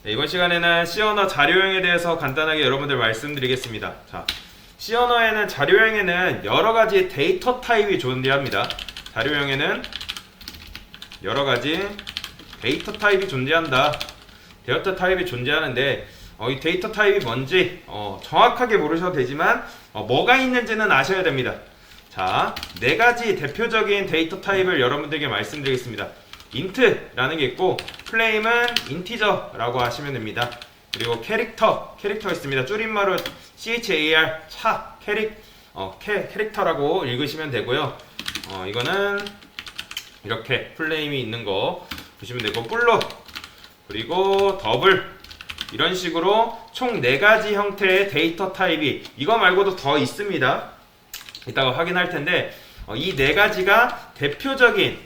네, 이번 시간에는 C 언어 자료형에 대해서 간단하게 여러분들 말씀드리겠습니다. 자, C 언어에는 자료형에는 여러 가지 데이터 타입이 존재합니다. 자료형에는 여러 가지 데이터 타입이 존재한다. 데이터 타입이 존재하는데 이 데이터 타입이 뭔지 정확하게 모르셔도 되지만 뭐가 있는지는 아셔야 됩니다. 자, 네 가지 대표적인 데이터 타입을 여러분들에게 말씀드리겠습니다. int라는 게 있고, 플레임은 인티저라고 하시면 됩니다. 그리고 캐릭터 있습니다. 줄임말로 char, 캐릭터라고 읽으시면 되고요. 이거는 이렇게 플레임이 있는 거 보시면 되고, 플롯, 그리고 더블, 이런 식으로 총 4가지 형태의 데이터 타입이, 이거 말고도 더 있습니다. 이따가 확인할 텐데, 이 4가지가 대표적인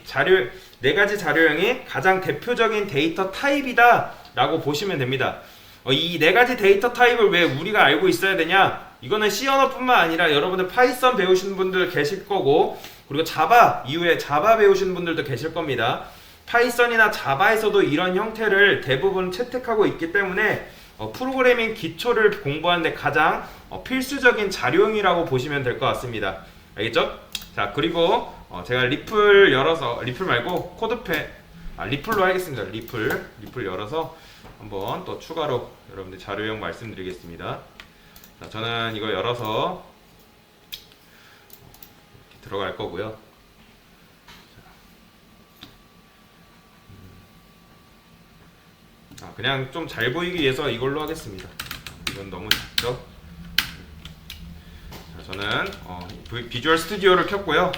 4가지 자료형이 가장 대표적인 데이터 타입이다 라고 보시면 됩니다. 이 4가지 데이터 타입을 왜 우리가 알고 있어야 되냐? 이거는 C 언어뿐만 아니라 여러분들 파이썬 배우시는 분들 계실 거고, 그리고 자바, 이후에 자바 배우시는 분들도 계실 겁니다. 파이썬이나 자바에서도 이런 형태를 대부분 채택하고 있기 때문에 프로그래밍 기초를 공부하는데 가장 필수적인 자료형이라고 보시면 될 것 같습니다. 알겠죠? 자, 그리고 제가 리플 열어서, 리플 말고 코드펜, 리플로 하겠습니다. 리플 열어서 한번 또 추가로 여러분들 자료형 말씀드리겠습니다. 자, 저는 이거 열어서 이렇게 들어갈 거고요. 그냥 좀 잘 보이기 위해서 이걸로 하겠습니다. 이건 너무 작죠? 자, 저는 비주얼 스튜디오를 켰고요.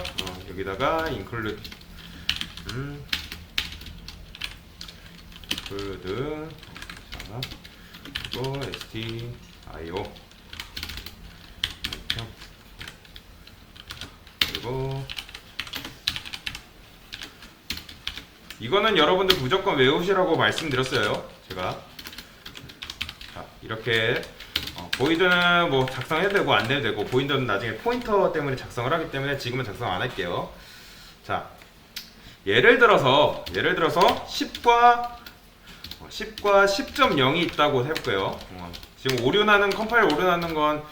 여기다가 include 자, 그리고 stio 그리고 이거는 여러분들 무조건 외우시라고 말씀드렸어요. 제가 자, 이렇게 보이드는 뭐 작성해도 되고 안 해도 되고, 보이드는 나중에 포인터 때문에 작성을 하기 때문에 지금은 작성 안 할게요. 자, 예를 들어서 10과 10.0이 있다고 해볼게요. 지금 컴파일 오류나는 건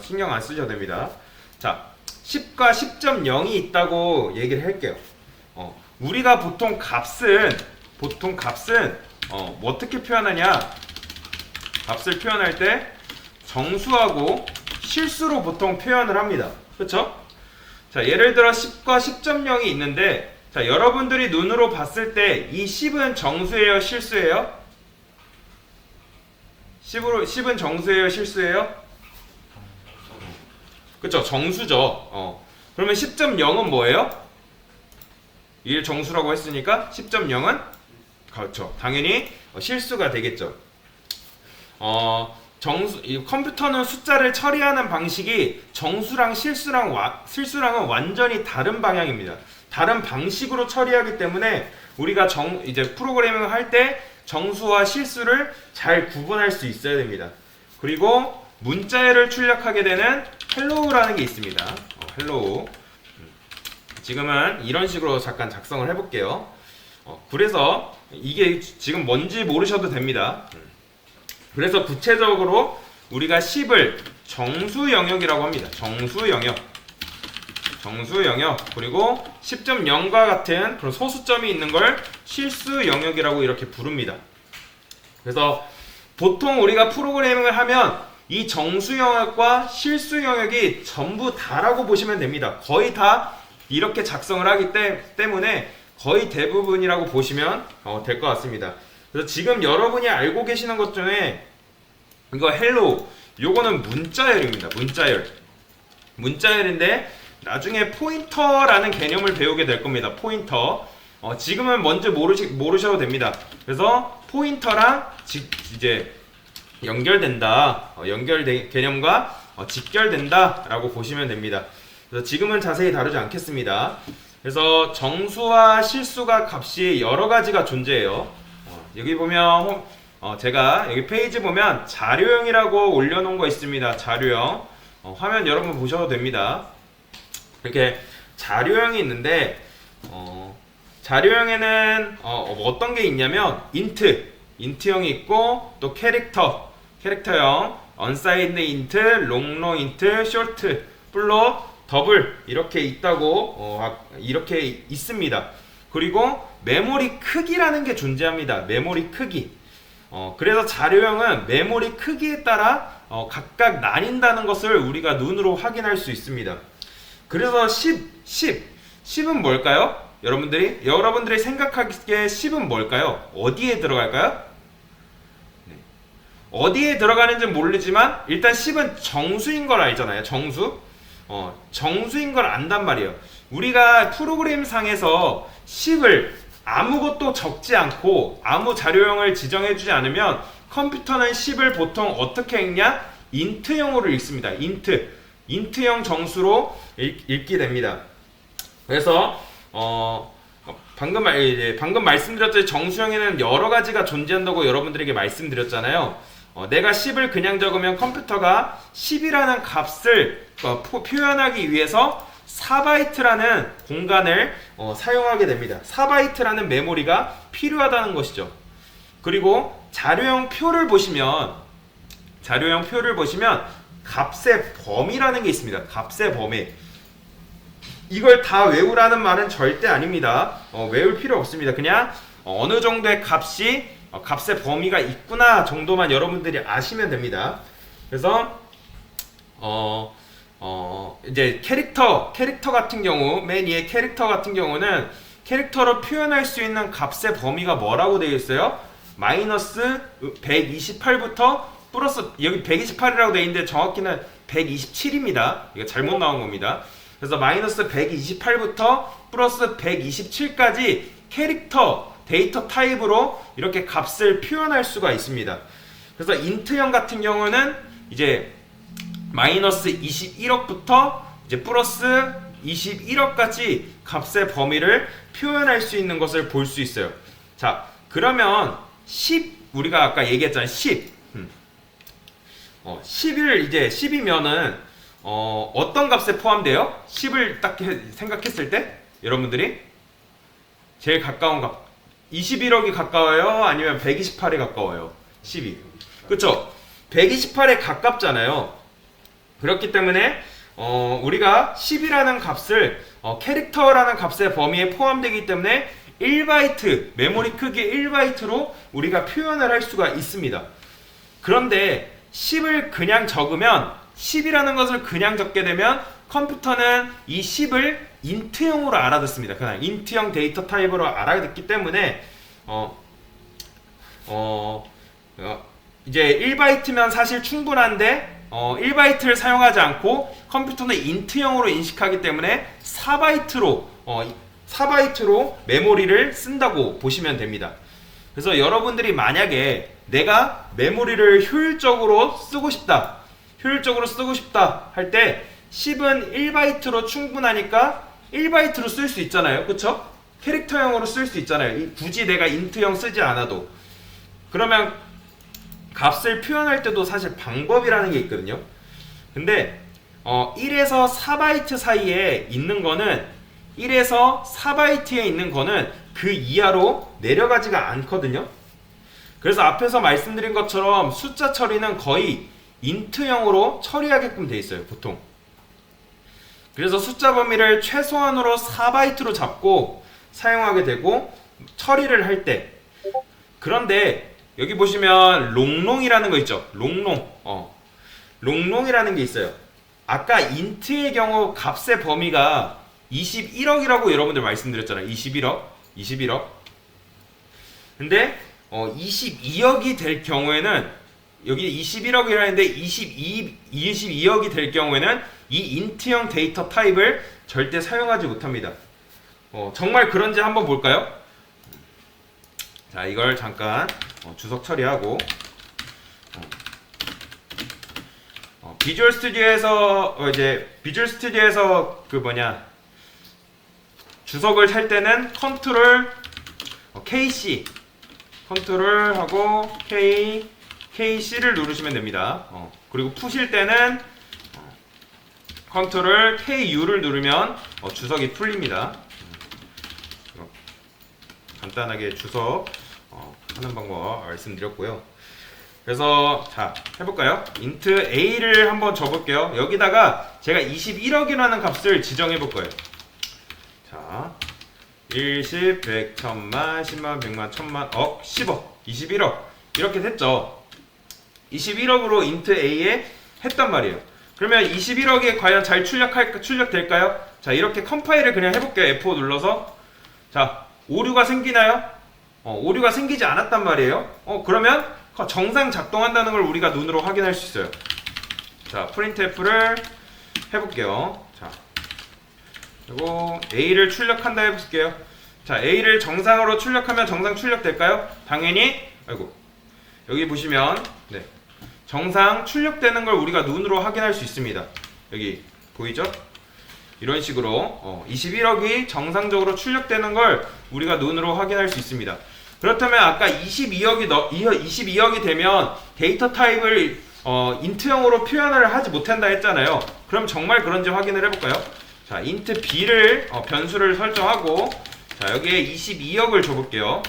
신경 안 쓰셔도 됩니다. 자, 10과 10.0이 있다고 얘기를 할게요. 우리가 보통 값은 어떻게 표현하냐? 값을 표현할 때 정수하고 실수로 보통 표현을 합니다. 그렇죠? 자, 예를 들어 10과 10.0이 있는데, 자, 여러분들이 눈으로 봤을 때 이 10은 정수예요, 실수예요? 10은 정수예요, 실수예요? 그렇죠? 정수죠. 그러면 10.0은 뭐예요? 이를 정수라고 했으니까 10.0은 그렇죠, 당연히 실수가 되겠죠. 이 컴퓨터는 숫자를 처리하는 방식이 정수랑 실수랑은 완전히 다른 방향입니다. 다른 방식으로 처리하기 때문에 우리가 이제 프로그래밍을 할 때 정수와 실수를 잘 구분할 수 있어야 됩니다. 그리고 문자열을 출력하게 되는 hello라는 게 있습니다. hello. 지금은 이런 식으로 잠깐 작성을 해볼게요. 그래서 이게 지금 뭔지 모르셔도 됩니다. 그래서 구체적으로 우리가 10을 정수 영역이라고 합니다. 정수 영역. 그리고 10.0과 같은 그런 소수점이 있는 걸 실수 영역이라고 이렇게 부릅니다. 그래서 보통 우리가 프로그래밍을 하면 이 정수 영역과 실수 영역이 전부 다라고 보시면 됩니다. 거의 다 이렇게 작성을 하기 때문에 거의 대부분이라고 보시면 될 것 같습니다. 그래서 지금 여러분이 알고 계시는 것 중에 이거 hello, 요거는 문자열입니다. 문자열인데 나중에 포인터라는 개념을 배우게 될 겁니다. 포인터. 지금은 먼저 모르셔도 됩니다. 그래서 포인터랑 이제 연결된다. 개념과 직결된다라고 보시면 됩니다. 그래서 지금은 자세히 다루지 않겠습니다. 그래서 정수와 실수가 값이 여러 가지가 존재해요. 여기 보면 제가 여기 페이지 보면 자료형이라고 올려놓은 거 있습니다. 자료형. 화면 여러분 보셔도 됩니다. 이렇게 자료형이 있는데 자료형에는 어떤 게 있냐면 int, 인트형이 있고 또 캐릭터형, 언사이드 인트, 롱롱 인트, 쇼트, 플롯, 더블 이렇게 있다고 이렇게 있습니다. 그리고 메모리 크기라는 게 존재합니다. 메모리 크기. 그래서 자료형은 메모리 크기에 따라 각각 나뉜다는 것을 우리가 눈으로 확인할 수 있습니다. 그래서 10은 뭘까요? 여러분들이 생각하기에 10은 뭘까요? 어디에 들어갈까요? 네. 어디에 들어가는지 모르지만 일단 10은 정수인 걸 알잖아요. 정수인 걸 안단 말이에요. 우리가 프로그램 상에서 10을 아무것도 적지 않고 아무 자료형을 지정해주지 않으면 컴퓨터는 10을 보통 어떻게 읽냐? 인트형으로 읽습니다. 인트형 정수로 읽게 됩니다. 그래서 방금 말씀드렸듯이 정수형에는 여러 가지가 존재한다고 여러분들에게 말씀드렸잖아요. 내가 10을 그냥 적으면 컴퓨터가 10이라는 값을 표현하기 위해서 4바이트라는 공간을 사용하게 됩니다. 4바이트라는 메모리가 필요하다는 것이죠. 그리고 자료형 표를 보시면 값의 범위라는 게 있습니다. 값의 범위. 이걸 다 외우라는 말은 절대 아닙니다. 외울 필요 없습니다. 그냥 어느 정도의 값의 범위가 있구나 정도만 여러분들이 아시면 됩니다. 그래서 이제 캐릭터 같은 경우, 맨 위에 캐릭터 같은 경우는 캐릭터로 표현할 수 있는 값의 범위가 뭐라고 되어 있어요? 마이너스 128부터 플러스, 여기 128이라고 되어 있는데 정확히는 127입니다. 이거 잘못 나온 겁니다. 그래서 마이너스 128부터 플러스 127까지 캐릭터 데이터 타입으로 이렇게 값을 표현할 수가 있습니다. 그래서 인트형 같은 경우는 이제 마이너스 21억부터 이제 플러스 21억까지 값의 범위를 표현할 수 있는 것을 볼 수 있어요. 자, 그러면 10, 우리가 아까 얘기했잖아요. 10이면은 어떤 값에 포함돼요? 10을 딱 생각했을 때 여러분들이 제일 가까운 값 21억이 가까워요? 아니면 128이 가까워요? 10이. 그쵸? 128에 가깝잖아요. 그렇기 때문에 우리가 10이라는 값을 캐릭터라는 값의 범위에 포함되기 때문에 1바이트, 메모리 크기 1바이트로 우리가 표현을 할 수가 있습니다. 그런데 10을 그냥 적으면 10이라는 것을 그냥 적게 되면 컴퓨터는 이 10을 인트형으로 알아듣습니다. 그냥 인트형 데이터 타입으로 알아듣기 때문에 이제 1바이트면 사실 충분한데 1바이트를 사용하지 않고 컴퓨터는 인트형으로 인식하기 때문에 4바이트로 메모리를 쓴다고 보시면 됩니다. 그래서 여러분들이 만약에 내가 메모리를 효율적으로 쓰고 싶다 할 때 10은 1바이트로 충분하니까 1바이트로 쓸 수 있잖아요. 그쵸? 캐릭터형으로 쓸 수 있잖아요. 굳이 내가 인트형 쓰지 않아도. 그러면 값을 표현할 때도 사실 방법이라는 게 있거든요. 근데 1에서 4바이트 사이에 있는 거는 1에서 4바이트에 있는 거는 그 이하로 내려가지가 않거든요. 그래서 앞에서 말씀드린 것처럼 숫자 처리는 거의 인트형으로 처리하게끔 돼 있어요. 보통. 그래서 숫자 범위를 최소한으로 4바이트로 잡고 사용하게 되고 처리를 할 때. 그런데 여기 보시면 롱롱이라는 거 있죠. 롱롱이라는 게 있어요. 아까 인트의 경우 값의 범위가 21억이라고 여러분들 말씀드렸잖아요. 21억. 근데 22억이 될 경우에는 여기 21억이라는데 22억이 될 경우에는 이 인트형 데이터 타입을 절대 사용하지 못합니다. 정말 그런지 한번 볼까요? 자, 이걸 잠깐 주석 처리하고 비주얼 스튜디오에서 주석을 찰 때는 컨트롤 컨트롤하고 KC를 누르시면 됩니다. 그리고 푸실 때는 컨트롤 KU를 누르면 주석이 풀립니다. 간단하게 주석 하는 방법 말씀드렸고요. 그래서 자 해볼까요? int a를 한번 줘볼게요. 여기다가 제가 21억이라는 값을 지정해 볼 거예요. 자 1, 10, 100, 1000만, 10만, 100만, 1000만, 억, 10억, 21억 이렇게 됐죠. 21억으로 int a에 했단 말이에요. 그러면 21억이 과연 잘 출력될까요? 자 이렇게 컴파일을 그냥 해볼게요. F5 눌러서. 자 오류가 생기나요? 오류가 생기지 않았단 말이에요. 그러면 정상 작동한다는 걸 우리가 눈으로 확인할 수 있어요. 자 printf를 해볼게요. 자 그리고 A를 출력한다 해볼게요. 자 A를 정상으로 출력하면 정상 출력될까요? 당연히 아이고 여기 보시면 네, 정상 출력되는 걸 우리가 눈으로 확인할 수 있습니다. 여기 보이죠? 이런 식으로 21억이 정상적으로 출력되는 걸 우리가 눈으로 확인할 수 있습니다. 그렇다면 아까 22억이 되면 데이터 타입을 int형으로 표현을 하지 못한다 했잖아요. 그럼 정말 그런지 확인을 해볼까요? 자, int b를 변수를 설정하고 자 여기에 22억을 줘볼게요.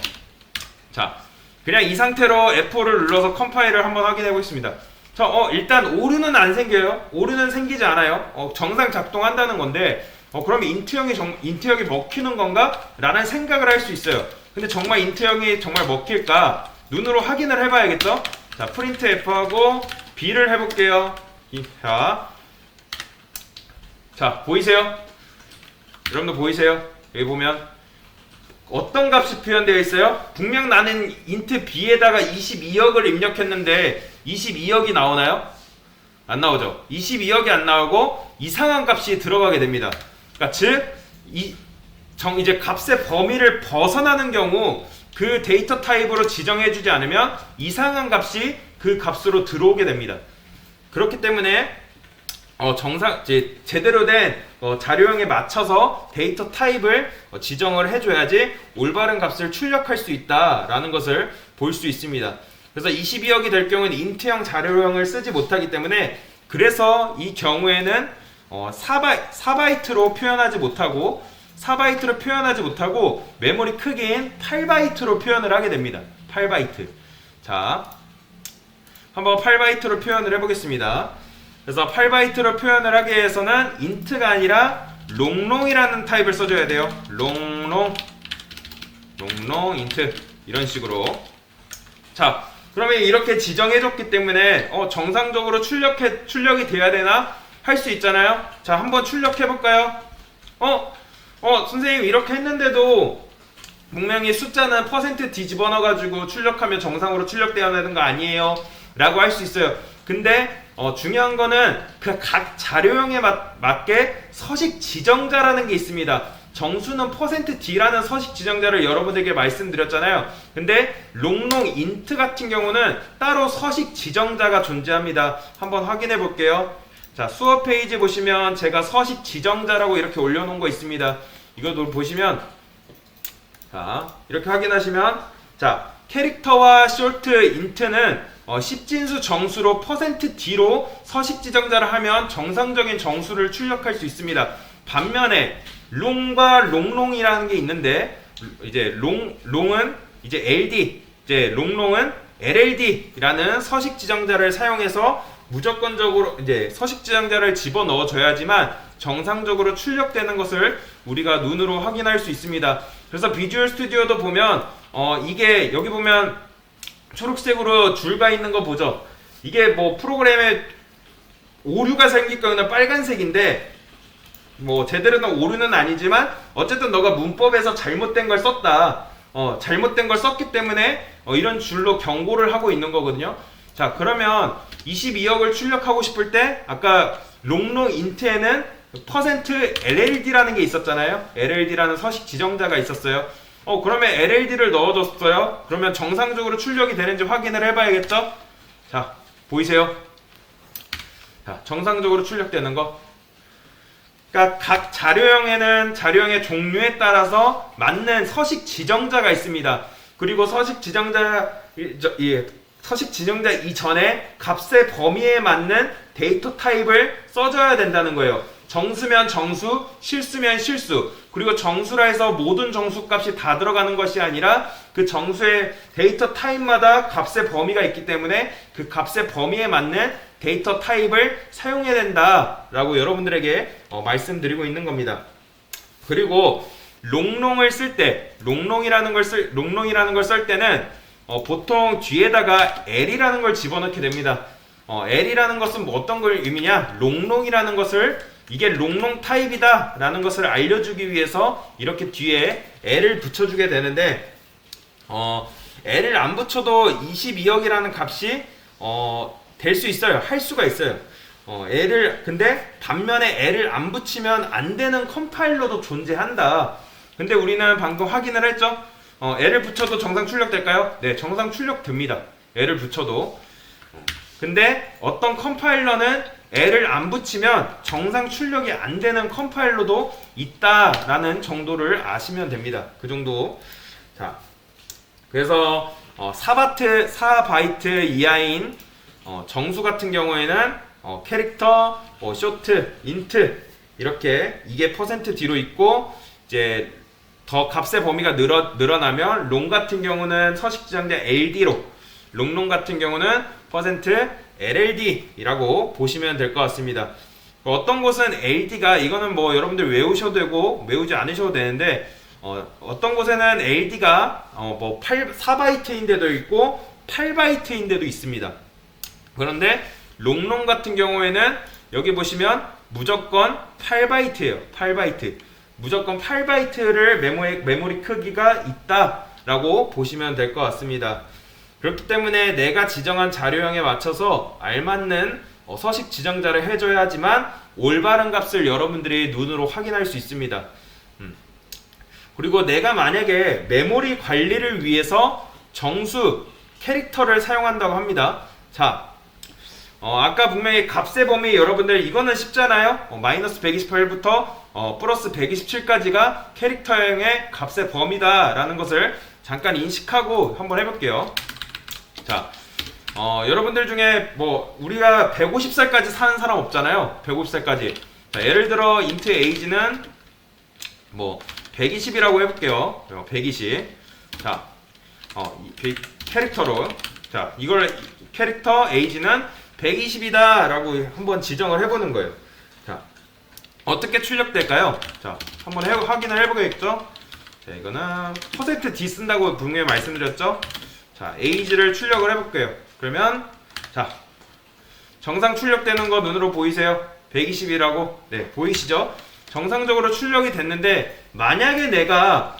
자, 그냥 이 상태로 F4를 눌러서 컴파일을 한번 확인해 보겠습니다. 자, 일단 오류는 안 생겨요. 오류는 생기지 않아요. 정상 작동한다는 건데 그럼 int형이 먹히는 건가? 라는 생각을 할 수 있어요. 근데 정말 int형이 정말 먹힐까? 눈으로 확인을 해봐야겠죠? 자, printf하고 b를 해볼게요. 자, 보이세요? 여러분들 보이세요? 여기 보면 어떤 값이 표현되어 있어요? 분명 나는 int b에다가 22억을 입력했는데 22억이 나오나요? 안 나오죠. 22억이 안 나오고 이상한 값이 들어가게 됩니다. 그러니까 즉 이제 값의 범위를 벗어나는 경우 그 데이터 타입으로 지정해주지 않으면 이상한 값이 그 값으로 들어오게 됩니다. 그렇기 때문에 제대로 된 자료형에 맞춰서 데이터 타입을 지정을 해줘야지 올바른 값을 출력할 수 있다라는 것을 볼 수 있습니다. 그래서 22억이 될 경우는 int형 자료형을 쓰지 못하기 때문에 그래서 이 경우에는 4바이트로 표현하지 못하고 메모리 크기인 8바이트로 표현을 하게 됩니다. 8바이트. 자, 한번 8바이트로 표현을 해보겠습니다. 그래서 8바이트로 표현을 하기 위해서는 int가 아니라 롱롱이라는 타입을 써줘야 돼요. 롱롱 int 이런 식으로. 자, 그러면 이렇게 지정해줬기 때문에 정상적으로 출력이 돼야 되나 할 수 있잖아요. 자, 한번 출력해볼까요? 선생님 이렇게 했는데도 분명히 숫자는 % 뒤집어 넣어가지고 출력하면 정상으로 출력돼야 되는 거 아니에요? 라고 할 수 있어요. 근데 중요한 거는 그 각 자료형에 맞게 서식 지정자라는 게 있습니다. 정수는 %d라는 서식 지정자를 여러분들에게 말씀드렸잖아요. 근데 롱롱 int 같은 경우는 따로 서식 지정자가 존재합니다. 한번 확인해 볼게요. 자, 수업 페이지 보시면 제가 서식 지정자라고 이렇게 올려놓은 거 있습니다. 이거 보시면 자 이렇게 확인하시면 자 캐릭터와 short int는 10진수 정수로 %d로 서식 지정자를 하면 정상적인 정수를 출력할 수 있습니다. 반면에 롱과 롱롱이라는 게 있는데 이제 롱은 이제 LD, 이제 롱롱은 LLD라는 서식 지정자를 사용해서 무조건적으로 이제 서식 지정자를 집어넣어 줘야지만 정상적으로 출력되는 것을 우리가 눈으로 확인할 수 있습니다. 그래서 비주얼 스튜디오도 보면 이게 여기 보면 초록색으로 줄가 있는 거 보죠? 이게 뭐 프로그램에 오류가 생길 거는 빨간색인데 뭐 제대로 된 오류는 아니지만 어쨌든 너가 문법에서 잘못된 걸 썼다. 잘못된 걸 썼기 때문에 이런 줄로 경고를 하고 있는 거거든요. 자, 그러면 22억을 출력하고 싶을 때 아까 롱롱 int에는 %LLD라는 게 있었잖아요. LLD라는 서식 지정자가 있었어요. 그러면 LLD를 넣어줬어요. 그러면 정상적으로 출력이 되는지 확인을 해봐야겠죠? 자, 보이세요? 자, 정상적으로 출력되는 거. 그러니까 각 자료형에는 자료형의 종류에 따라서 맞는 서식 지정자가 있습니다. 그리고 서식 지정자 이전에 값의 범위에 맞는 데이터 타입을 써줘야 된다는 거예요. 정수면 정수, 실수면 실수. 그리고 정수라 해서 모든 정수 값이 다 들어가는 것이 아니라 그 정수의 데이터 타입마다 값의 범위가 있기 때문에 그 값의 범위에 맞는 데이터 타입을 사용해야 된다라고 여러분들에게 말씀드리고 있는 겁니다. 그리고 롱롱을 쓸 때, 롱롱이라는 걸 쓸 때는 보통 뒤에다가 L이라는 걸 집어넣게 됩니다. L이라는 것은 뭐 어떤 걸 의미냐? 롱롱이라는 것을 이게 롱롱 타입이다 라는 것을 알려주기 위해서 이렇게 뒤에 L을 붙여주게 되는데 L을 안 붙여도 22억이라는 값이 될 수 있어요. 할 수가 있어요. 근데 반면에 L을 안 붙이면 안 되는 컴파일러도 존재한다. 근데 우리는 방금 확인을 했죠? L을 붙여도 정상 출력될까요? 네, 정상 출력됩니다. L을 붙여도. 근데 어떤 컴파일러는 L을 안 붙이면 정상 출력이 안 되는 컴파일러도 있다라는 정도를 아시면 됩니다. 그 정도. 자, 그래서 4바이트 이하인 정수 같은 경우에는 캐릭터, 쇼트, 인트 이렇게 이게 퍼센트 뒤로 있고 이제 더 값의 범위가 늘어나면 롱 같은 경우는 서식 지정된 LD로 롱롱 같은 경우는 퍼센트 LLD이라고 보시면 될 것 같습니다. 어떤 곳은 LD가 이거는 뭐 여러분들 외우셔도 되고 외우지 않으셔도 되는데 어떤 곳에는 LD가 4바이트인데도 있고 8바이트인데도 있습니다. 그런데 롱롱 같은 경우에는 여기 보시면 무조건 8바이트예요. 8바이트. 무조건 8바이트를 메모리 크기가 있다라고 보시면 될 것 같습니다. 그렇기 때문에 내가 지정한 자료형에 맞춰서 알맞는 서식 지정자를 해줘야 하지만 올바른 값을 여러분들이 눈으로 확인할 수 있습니다. 그리고 내가 만약에 메모리 관리를 위해서 정수 캐릭터를 사용한다고 합니다. 자, 아까 분명히 값의 범위 여러분들 이거는 쉽잖아요. 마이너스 128부터 플러스 127까지가 캐릭터형의 값의 범위다 라는 것을 잠깐 인식하고 한번 해볼게요. 자, 여러분들 중에 뭐 우리가 150살까지 사는 사람 없잖아요. 150살까지. 자, 예를 들어 int age는 뭐 120이라고 해볼게요. 120. 자, 캐릭터로. 자, 이걸 캐릭터 age는 120이다 라고 한번 지정을 해보는 거예요. 자, 어떻게 출력될까요? 자, 한번 확인을 해보겠죠? 자, 이거는 %d 쓴다고 분명히 말씀드렸죠? 자, age를 출력을 해볼게요. 그러면 자, 정상 출력되는 거 눈으로 보이세요? 120이라고? 네, 보이시죠? 정상적으로 출력이 됐는데 만약에 내가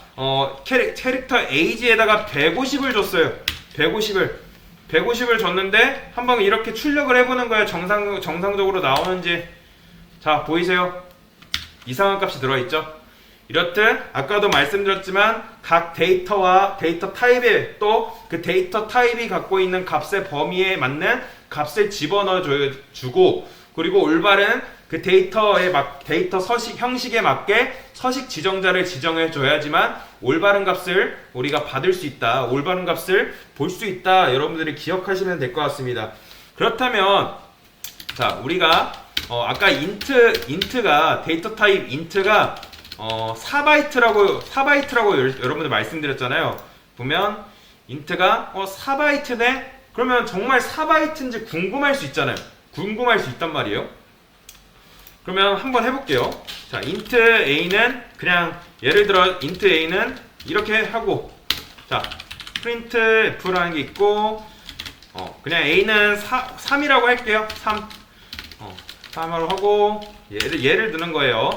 캐릭터 age에다가 150을 줬어요. 150을 줬는데 한번 이렇게 출력을 해보는 거예요. 정상적으로 나오는지. 자, 보이세요? 이상한 값이 들어있죠? 이렇듯 아까도 말씀드렸지만 각 데이터와 데이터 타입에 또 그 데이터 타입이 갖고 있는 값의 범위에 맞는 값을 집어넣어 주고 그리고 올바른 그 데이터 서식 형식에 맞게 서식 지정자를 지정해 줘야지만 올바른 값을 우리가 받을 수 있다. 올바른 값을 볼 수 있다. 여러분들이 기억하시면 될 것 같습니다. 그렇다면 자, 우리가 아까 int가 데이터 타입 int가 4바이트라고 여러분들 말씀드렸잖아요. 보면 int가 4바이트네? 그러면 정말 4바이트인지 궁금할 수 있잖아요. 궁금할 수 있단 말이에요. 그러면 한번 해볼게요. 자, int a는 그냥 예를 들어 int a는 이렇게 하고 자, print f라는 게 있고 그냥 a는 3이라고 할게요. 3으로 하고 예를 드는 거예요.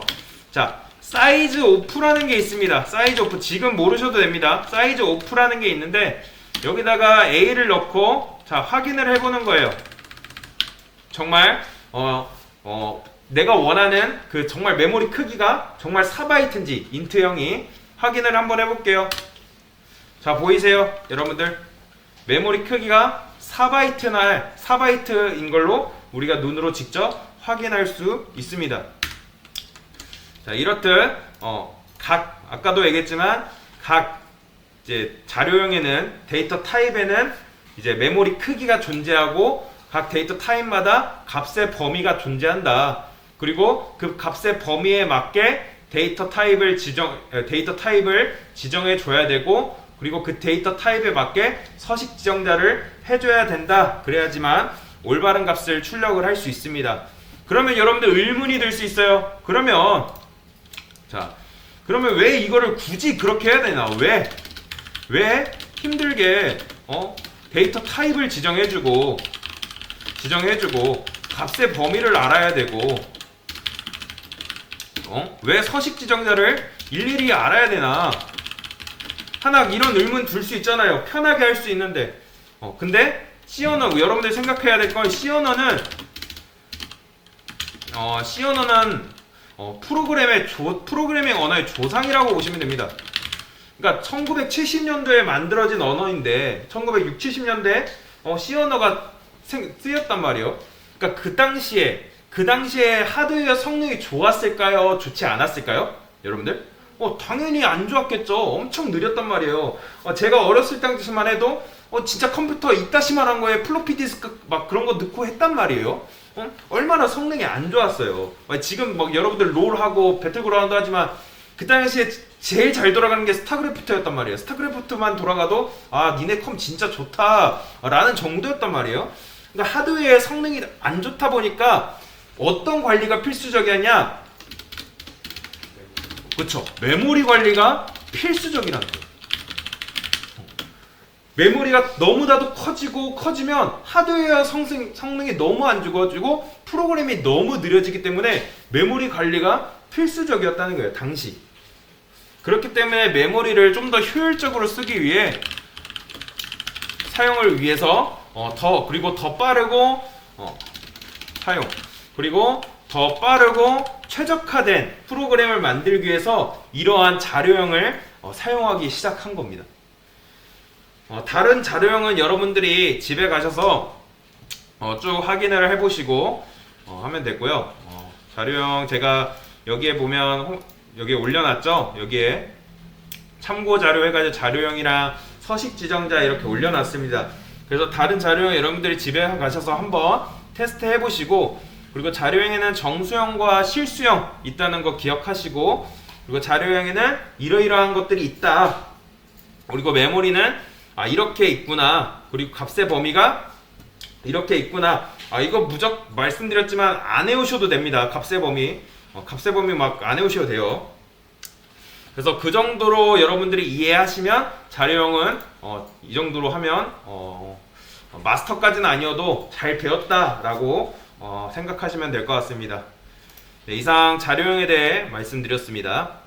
자, 사이즈 오프라는 게 있습니다. 사이즈 오프 지금 모르셔도 됩니다. 사이즈 오프라는 게 있는데 여기다가 a를 넣고 자, 확인을 해보는 거예요. 정말 내가 원하는 그 정말 메모리 크기가 정말 4바이트인지 int형이 확인을 한번 해볼게요. 자, 보이세요? 여러분들 메모리 크기가 4바이트인 걸로 우리가 눈으로 직접 확인할 수 있습니다. 자, 이렇듯 아까도 얘기했지만 각 이제 자료형에는 데이터 타입에는 이제 메모리 크기가 존재하고 각 데이터 타입마다 값의 범위가 존재한다. 그리고 그 값의 범위에 맞게 데이터 타입을 지정해 줘야 되고, 그리고 그 데이터 타입에 맞게 서식 지정자를 해줘야 된다. 그래야지만 올바른 값을 출력을 할 수 있습니다. 그러면 여러분들 의문이 들 수 있어요. 그러면 왜 이거를 굳이 그렇게 해야 되나? 왜 힘들게 데이터 타입을 지정해주고 값의 범위를 알아야 되고 왜 서식 지정자를 일일이 알아야 되나? 하나 이런 의문 둘 수 있잖아요. 편하게 할 수 있는데 근데 C 언어, 여러분들 생각해야 될 건 C 언어는 프로그래밍 언어의 조상이라고 보시면 됩니다. 그러니까 1970년도에 만들어진 언어인데 1960, 70년대에 C 언어가 쓰였단 말이에요. 그러니까 그 당시에 하드웨어 성능이 좋았을까요? 좋지 않았을까요? 여러분들? 당연히 안 좋았겠죠. 엄청 느렸단 말이에요. 제가 어렸을 당시만 해도 진짜 컴퓨터 이따시만 한 거에 플로피 디스크 막 그런 거 넣고 했단 말이에요. 얼마나 성능이 안 좋았어요. 지금 막 여러분들 롤하고 배틀그라운드 하지만 그 당시에 제일 잘 돌아가는 게 스타크래프트였단 말이에요. 스타크래프트만 돌아가도 니네 컴 진짜 좋다 라는 정도였단 말이에요. 그러니까 하드웨어의 성능이 안 좋다 보니까 어떤 관리가 필수적이었냐? 그쵸, 메모리 관리가 필수적이라는 거예요. 메모리가 너무나도 커지면 하드웨어 성능이 너무 안 좋아지고 프로그램이 너무 느려지기 때문에 메모리 관리가 필수적이었다는 거예요, 당시. 그렇기 때문에 메모리를 좀 더 효율적으로 쓰기 위해 사용을 위해서 그리고 더 빠르고 사용, 그리고 더 빠르고 최적화된 프로그램을 만들기 위해서 이러한 자료형을 사용하기 시작한 겁니다. 다른 자료형은 여러분들이 집에 가셔서 쭉 확인을 해보시고 하면 되고요. 자료형 제가 여기에 보면 여기에 올려놨죠. 여기에 참고 자료 해가지고 자료형이랑 서식 지정자 이렇게 올려놨습니다. 그래서 다른 자료형 여러분들이 집에 가셔서 한번 테스트 해보시고, 그리고 자료형에는 정수형과 실수형 있다는 거 기억하시고, 그리고 자료형에는 이러이러한 것들이 있다. 그리고 메모리는 이렇게 있구나. 그리고 값의 범위가 이렇게 있구나. 이거 무적 말씀드렸지만 안 외우셔도 됩니다. 값의 범위 막 안 외우셔도 돼요. 그래서 그 정도로 여러분들이 이해하시면 자료형은 이 정도로 하면 마스터까지는 아니어도 잘 배웠다라고 생각하시면 될 것 같습니다. 네, 이상 자료형에 대해 말씀드렸습니다.